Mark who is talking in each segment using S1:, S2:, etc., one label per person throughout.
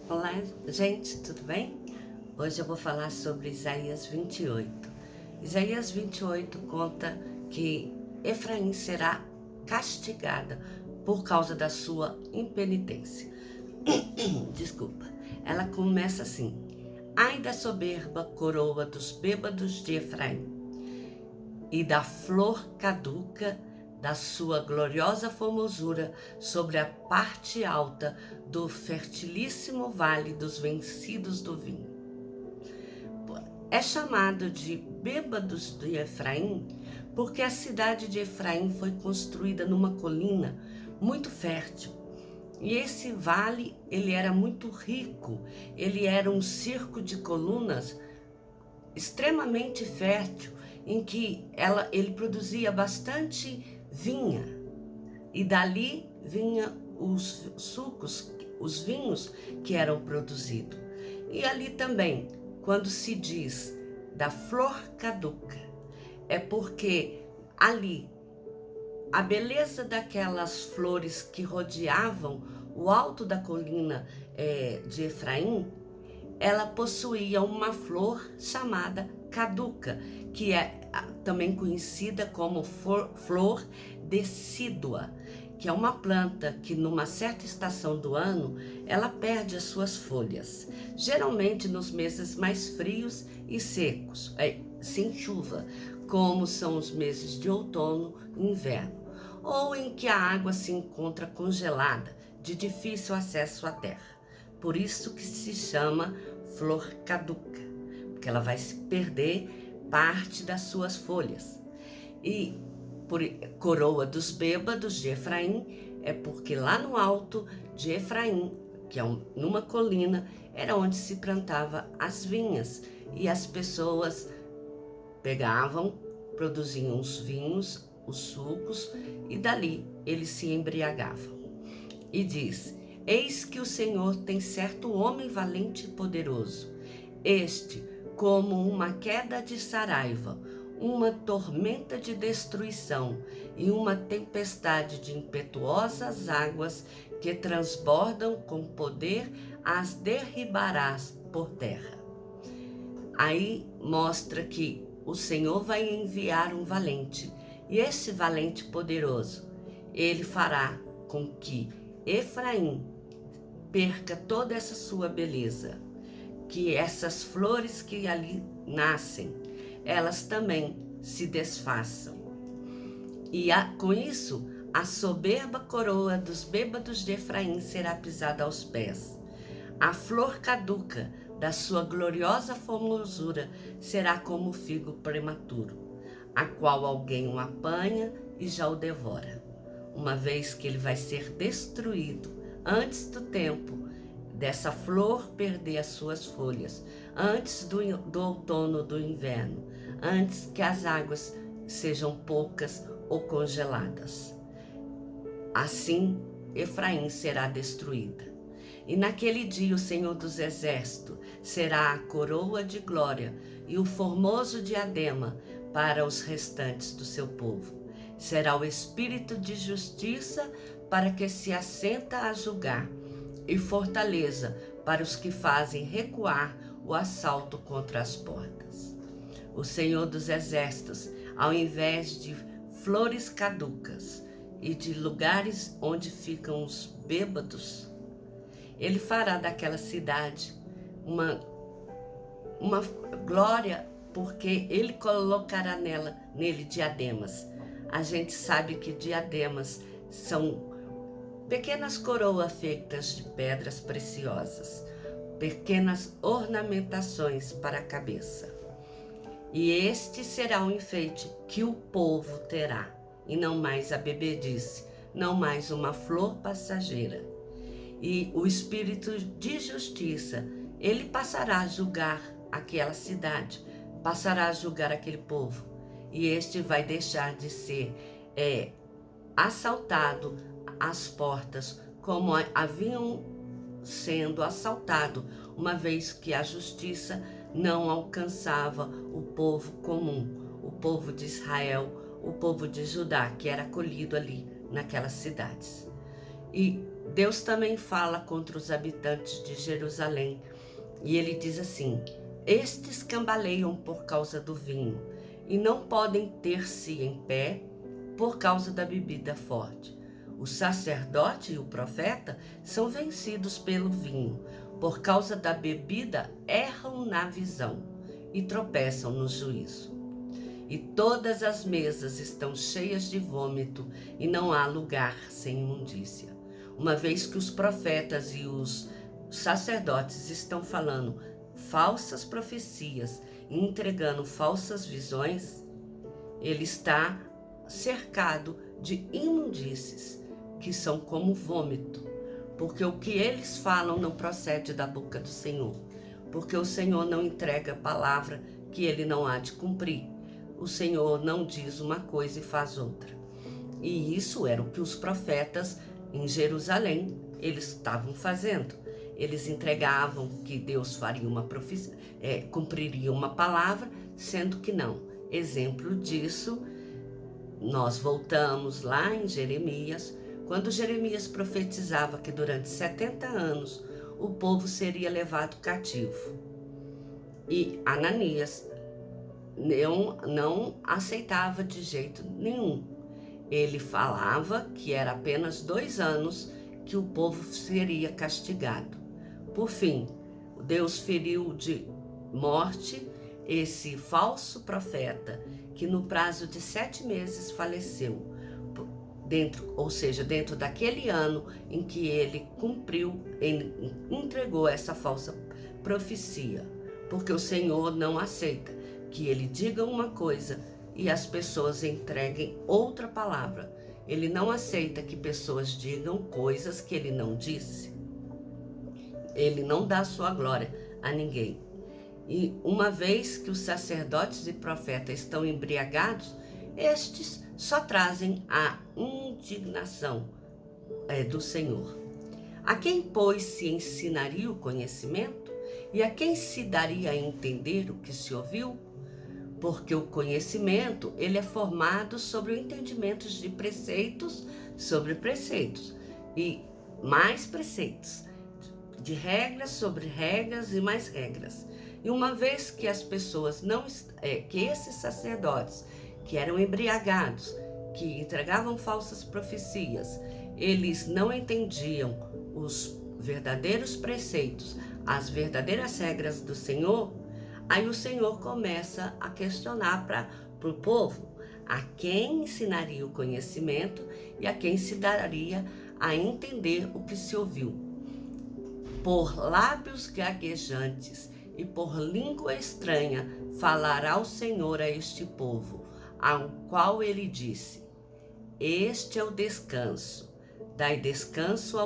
S1: Olá, gente, tudo bem? Hoje eu vou falar sobre Isaías 28. Isaías 28 conta que Efraim será castigada por causa da sua impenitência. Desculpa. Ela começa assim: Ai da soberba coroa dos bêbados de Efraim e da flor caduca da sua gloriosa formosura sobre a parte alta do fertilíssimo vale dos vencidos do vinho. É chamado de bêbados de Efraim porque a cidade de Efraim foi construída numa colina muito fértil. E esse vale, ele era muito rico, ele era um circo de colunas extremamente fértil, em que ele produzia bastante vinha, e dali vinha os sucos, os vinhos que eram produzidos. E ali também, quando se diz da flor caduca, é porque ali a beleza daquelas flores que rodeavam o alto da colina de Efraim, ela possuía uma flor chamada caduca, que é também conhecida como flor decídua, que é uma planta que numa certa estação do ano ela perde as suas folhas, geralmente nos meses mais frios e secos, sem chuva, como são os meses de outono e inverno, ou em que a água se encontra congelada, de difícil acesso à terra. Por isso que se chama flor caduca, porque ela vai se perder parte das suas folhas. E por coroa dos bêbados de Efraim, é porque lá no alto de Efraim, que é numa colina, era onde se plantava as vinhas, e as pessoas pegavam, produziam os vinhos, os sucos, e dali eles se embriagavam. E diz: Eis que o Senhor tem certo homem valente e poderoso, este como uma queda de saraiva, uma tormenta de destruição e uma tempestade de impetuosas águas que transbordam com poder, as derribarás por terra. Aí mostra que o Senhor vai enviar um valente, e esse valente poderoso, ele fará com que Efraim perca toda essa sua beleza, que essas flores que ali nascem, elas também se desfaçam. E com isso, a soberba coroa dos bêbados de Efraim será pisada aos pés. A flor caduca da sua gloriosa formosura será como o figo prematuro, a qual alguém o apanha e já o devora, uma vez que ele vai ser destruído antes do tempo dessa flor perder as suas folhas, antes do outono, do inverno, antes que as águas sejam poucas ou congeladas. Assim, Efraim será destruída. E naquele dia o Senhor dos Exércitos será a coroa de glória e o formoso diadema para os restantes do seu povo. Será o espírito de justiça para que se assenta a julgar, e fortaleza para os que fazem recuar o assalto contra as portas. O Senhor dos Exércitos, ao invés de flores caducas e de lugares onde ficam os bêbados, ele fará daquela cidade uma glória, porque ele colocará nele diademas. A gente sabe que diademas são pequenas coroas feitas de pedras preciosas, pequenas ornamentações para a cabeça. E este será o enfeite que o povo terá, e não mais a bebedice, não mais uma flor passageira. E o espírito de justiça, ele passará a julgar aquela cidade, passará a julgar aquele povo, e este vai deixar de ser assaltado as portas como haviam sendo assaltado, uma vez que a justiça não alcançava o povo comum, o povo de Israel, o povo de Judá, que era acolhido ali naquelas cidades. E Deus também fala contra os habitantes de Jerusalém. E ele diz assim: estes cambaleiam por causa do vinho e não podem ter-se em pé por causa da bebida forte. O sacerdote e o profeta são vencidos pelo vinho. Por causa da bebida, erram na visão e tropeçam no juízo. E todas as mesas estão cheias de vômito e não há lugar sem imundícia. Uma vez que os profetas e os sacerdotes estão falando falsas profecias e entregando falsas visões, ele está cercado de imundícies, que são como vômito, porque o que eles falam não procede da boca do Senhor, porque o Senhor não entrega a palavra que ele não há de cumprir. O Senhor não diz uma coisa e faz outra. E isso era o que os profetas em Jerusalém eles estavam fazendo. Eles entregavam que Deus faria uma profecia, cumpriria uma palavra, sendo que não. Exemplo disso, nós voltamos lá em Jeremias, quando Jeremias profetizava que durante 70 anos o povo seria levado cativo. E Ananias não aceitava de jeito nenhum. Ele falava que era apenas 2 anos que o povo seria castigado. Por fim, Deus feriu de morte esse falso profeta, que no prazo de 7 meses faleceu, dentro daquele ano em que ele cumpriu, ele entregou essa falsa profecia, porque o Senhor não aceita que ele diga uma coisa e as pessoas entreguem outra palavra. Ele não aceita que pessoas digam coisas que ele não disse. Ele não dá sua glória a ninguém. E uma vez que os sacerdotes e profetas estão embriagados, estes só trazem a indignação do Senhor. A quem, pois, se ensinaria o conhecimento? E a quem se daria a entender o que se ouviu? Porque o conhecimento, ele é formado sobre o entendimento de preceitos sobre preceitos, e mais preceitos, de regras sobre regras e mais regras. E uma vez que as pessoas que esses sacerdotes, que eram embriagados, que entregavam falsas profecias, eles não entendiam os verdadeiros preceitos, as verdadeiras regras do Senhor, aí o Senhor começa a questionar para o povo a quem ensinaria o conhecimento e a quem se daria a entender o que se ouviu. Por lábios gaguejantes e por língua estranha falará o Senhor a este povo, ao qual ele disse: este é o descanso, dai descanso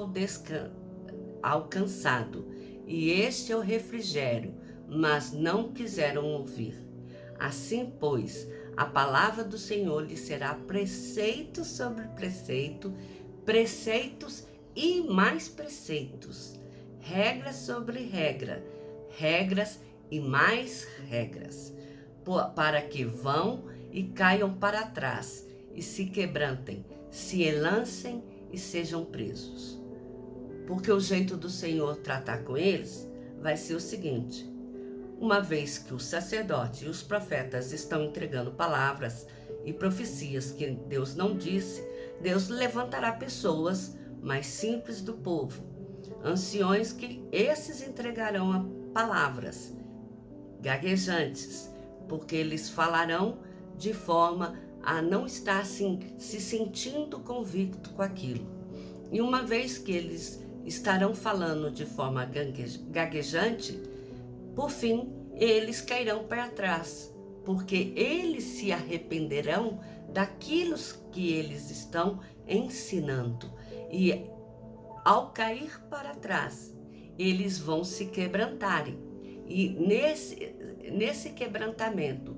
S1: ao cansado, e este é o refrigério, mas não quiseram ouvir. Assim, pois, a palavra do Senhor lhe será preceito sobre preceito, preceitos e mais preceitos, regra sobre regra, regras e mais regras, para que vão e caiam para trás, e se quebrantem, se lancem e sejam presos. Porque o jeito do Senhor tratar com eles vai ser o seguinte: uma vez que o sacerdote e os profetas estão entregando palavras e profecias que Deus não disse, Deus levantará pessoas mais simples do povo, anciões, que esses entregarão palavras gaguejantes, porque eles falarão de forma a não estar assim, se sentindo convicto com aquilo. E uma vez que eles estarão falando de forma gaguejante, por fim, eles cairão para trás, porque eles se arrependerão daquilo que eles estão ensinando. E ao cair para trás, eles vão se quebrantarem. E nesse quebrantamento,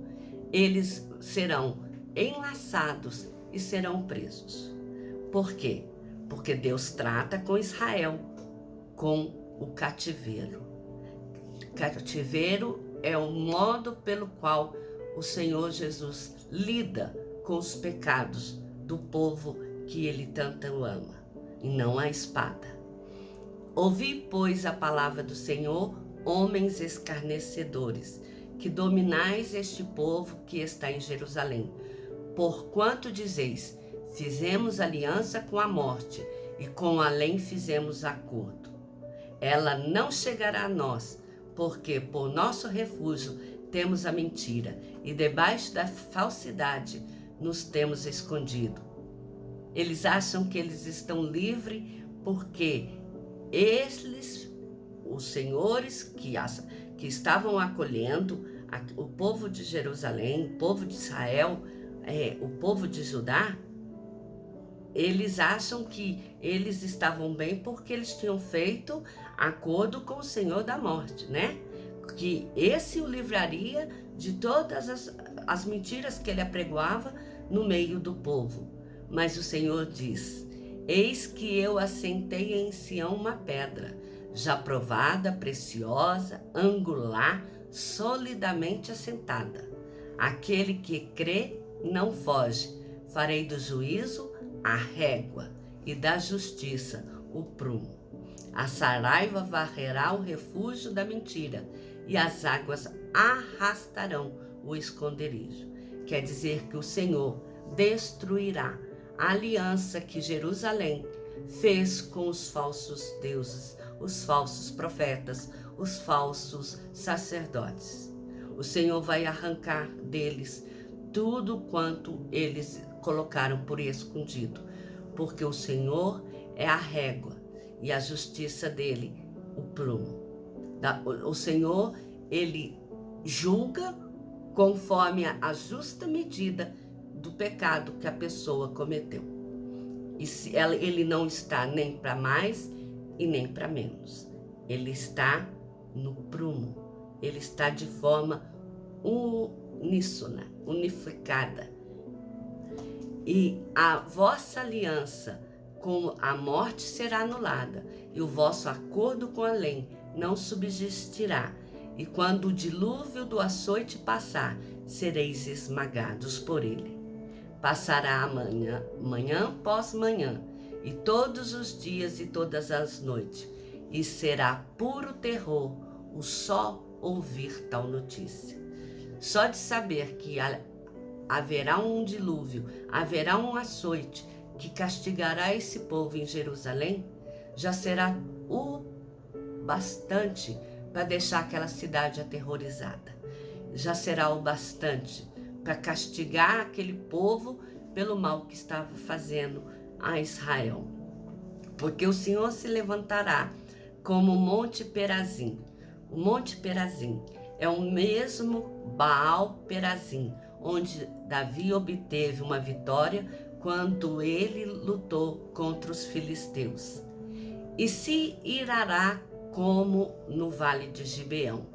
S1: eles serão enlaçados e serão presos. Por quê? Porque Deus trata com Israel com o cativeiro. Cativeiro é o modo pelo qual o Senhor Jesus lida com os pecados do povo que ele tanto ama. e não a espada. Ouvi, pois, a palavra do Senhor, homens escarnecedores, que dominais este povo que está em Jerusalém. Porquanto dizeis, fizemos aliança com a morte, e com além fizemos acordo. Ela não chegará a nós, porque por nosso refúgio temos a mentira, e debaixo da falsidade nos temos escondido. Eles acham que eles estão livres porque eles, os senhores que estavam acolhendo o povo de Jerusalém, o povo de Israel, o povo de Judá, eles acham que eles estavam bem porque eles tinham feito acordo com o Senhor da morte, né? Que esse o livraria de todas as mentiras que ele apregoava no meio do povo. Mas o Senhor diz, eis que eu assentei em Sião uma pedra, já provada, preciosa, angular, solidamente assentada. Aquele que crê não foge. Farei do juízo a régua e da justiça o prumo. A saraiva varrerá o refúgio da mentira e as águas arrastarão o esconderijo. Quer dizer que o Senhor destruirá a aliança que Jerusalém fez com os falsos deuses, os falsos profetas, os falsos sacerdotes. O Senhor vai arrancar deles tudo quanto eles colocaram por escondido, porque o Senhor é a régua e a justiça dele o prumo. O Senhor, ele julga conforme a justa medida do pecado que a pessoa cometeu. E ele não está nem para mais e nem para menos. Ele está no prumo. Ele está de forma uníssona, unificada. E a vossa aliança com a morte será anulada, e o vosso acordo com a lei não subsistirá. E quando o dilúvio do açoite passar, sereis esmagados por ele. Passará amanhã, manhã após manhã, e todos os dias e todas as noites, e será puro terror o só ouvir tal notícia. Só de saber que haverá um dilúvio, haverá um açoite que castigará esse povo em Jerusalém, já será o bastante para deixar aquela cidade aterrorizada. Já será o bastante para castigar aquele povo pelo mal que estava fazendo a Israel. Porque o Senhor se levantará como o Monte Perazim. O Monte Perazim é o mesmo Baal Perazim, onde Davi obteve uma vitória quando ele lutou contra os filisteus. E se irará como no vale de Gibeão.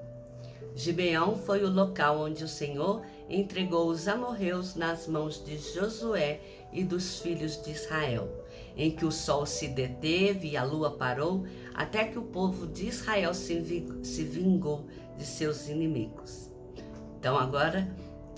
S1: Gibeão foi o local onde o Senhor entregou os amorreus nas mãos de Josué e dos filhos de Israel, em que o sol se deteve e a lua parou, até que o povo de Israel se vingou de seus inimigos. Então agora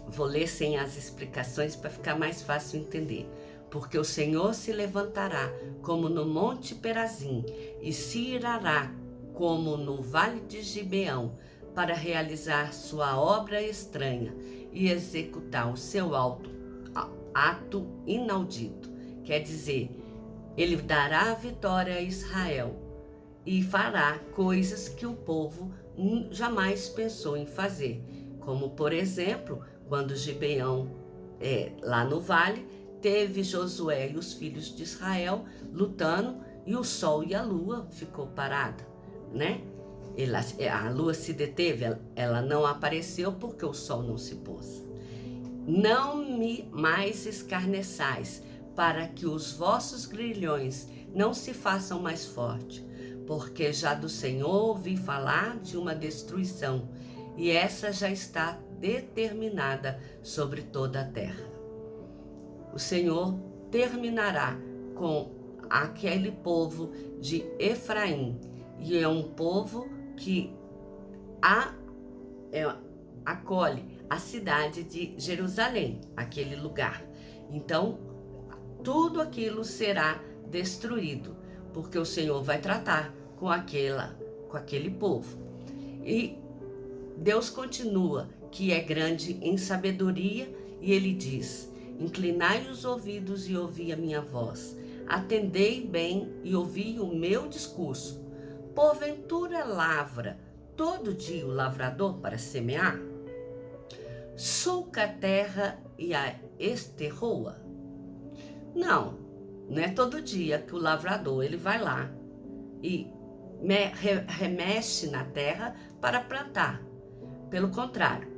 S1: vou ler sem as explicações para ficar mais fácil entender. Porque o Senhor se levantará como no Monte Perazim e se irará como no vale de Gibeão, para realizar sua obra estranha e executar o seu ato inaudito. Quer dizer, ele dará a vitória a Israel e fará coisas que o povo jamais pensou em fazer. Como, por exemplo, quando Gibeão, lá no vale, teve Josué e os filhos de Israel lutando e o sol e a lua ficou parada, né? A lua se deteve, ela não apareceu porque o sol não se pôs. Não me mais escarneçais, para que os vossos grilhões não se façam mais fortes, porque já do Senhor ouvi falar de uma destruição, e essa já está determinada sobre toda a terra. O Senhor terminará com aquele povo de Efraim, e é um povo que acolhe a cidade de Jerusalém, aquele lugar. Então, tudo aquilo será destruído. porque o Senhor vai tratar com aquele povo. E Deus continua que é grande em sabedoria, e ele diz: inclinai os ouvidos e ouvi a minha voz, atendei bem e ouvi o meu discurso. Porventura lavra todo dia o lavrador para semear? Sulca a terra e a esterroa? Não, não é todo dia que o lavrador ele vai lá e remexe na terra para plantar. Pelo contrário,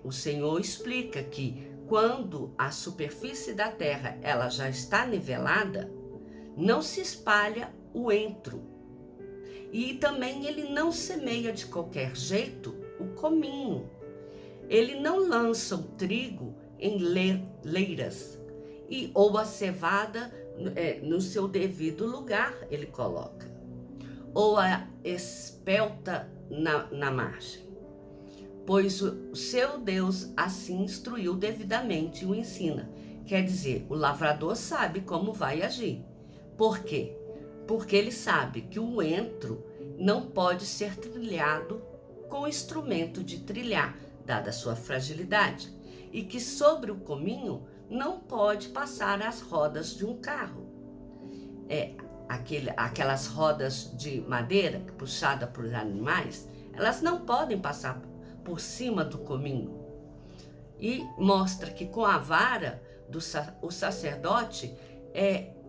S1: o Senhor explica que quando a superfície da terra ela já está nivelada, não se espalha o entro. E também ele não semeia de qualquer jeito o cominho. Ele não lança o trigo em leiras, ou a cevada no seu devido lugar ele coloca, ou a espelta na margem. Pois o seu Deus assim instruiu devidamente e o ensina. Quer dizer, o lavrador sabe como vai agir. Por quê? Porque ele sabe que o entro não pode ser trilhado com instrumento de trilhar, dada a sua fragilidade, e que sobre o cominho não pode passar as rodas de um carro. Aquelas rodas de madeira puxada por animais, elas não podem passar por cima do cominho. E mostra que com a vara o sacerdote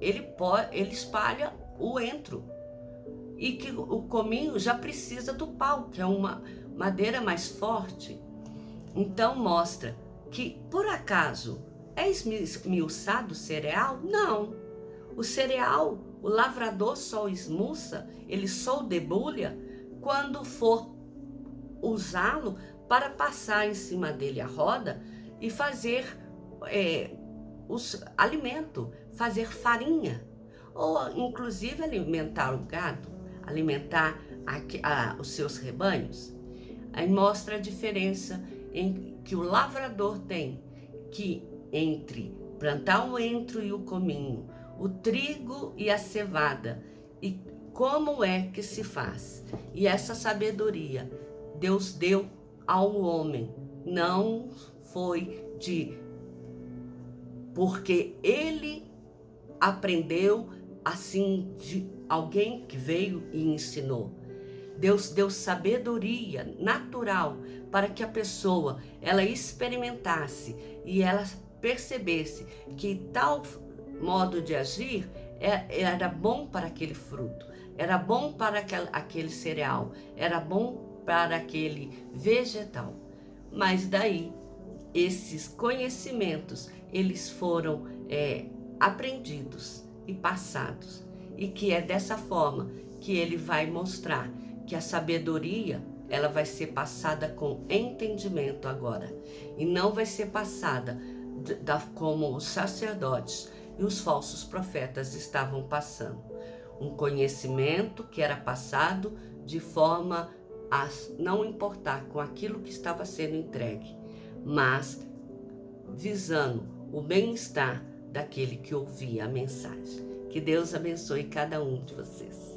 S1: ele espalha o entro, e que o cominho já precisa do pau, que é uma madeira mais forte. Então mostra que, por acaso, é esmiuçado o cereal? Não. O cereal, o lavrador só esmuça, ele só debulha quando for usá-lo para passar em cima dele a roda e fazer alimento, fazer farinha, ou inclusive alimentar o gado, alimentar os seus rebanhos. Aí mostra a diferença em que o lavrador tem que entre plantar o entro e o cominho, o trigo e a cevada, e como é que se faz. E essa sabedoria Deus deu ao homem, não foi porque ele aprendeu assim de alguém que veio e ensinou. Deus deu sabedoria natural para que a pessoa ela experimentasse e ela percebesse que tal modo de agir era bom para aquele fruto, era bom para aquele cereal, era bom para aquele vegetal. Mas daí, esses conhecimentos, eles foram aprendidos e passados. E que é dessa forma que ele vai mostrar que a sabedoria, ela vai ser passada com entendimento agora. E não vai ser passada como os sacerdotes e os falsos profetas estavam passando. Um conhecimento que era passado de forma a não importar com aquilo que estava sendo entregue, mas visando o bem-estar daquele que ouvia a mensagem. Que Deus abençoe cada um de vocês.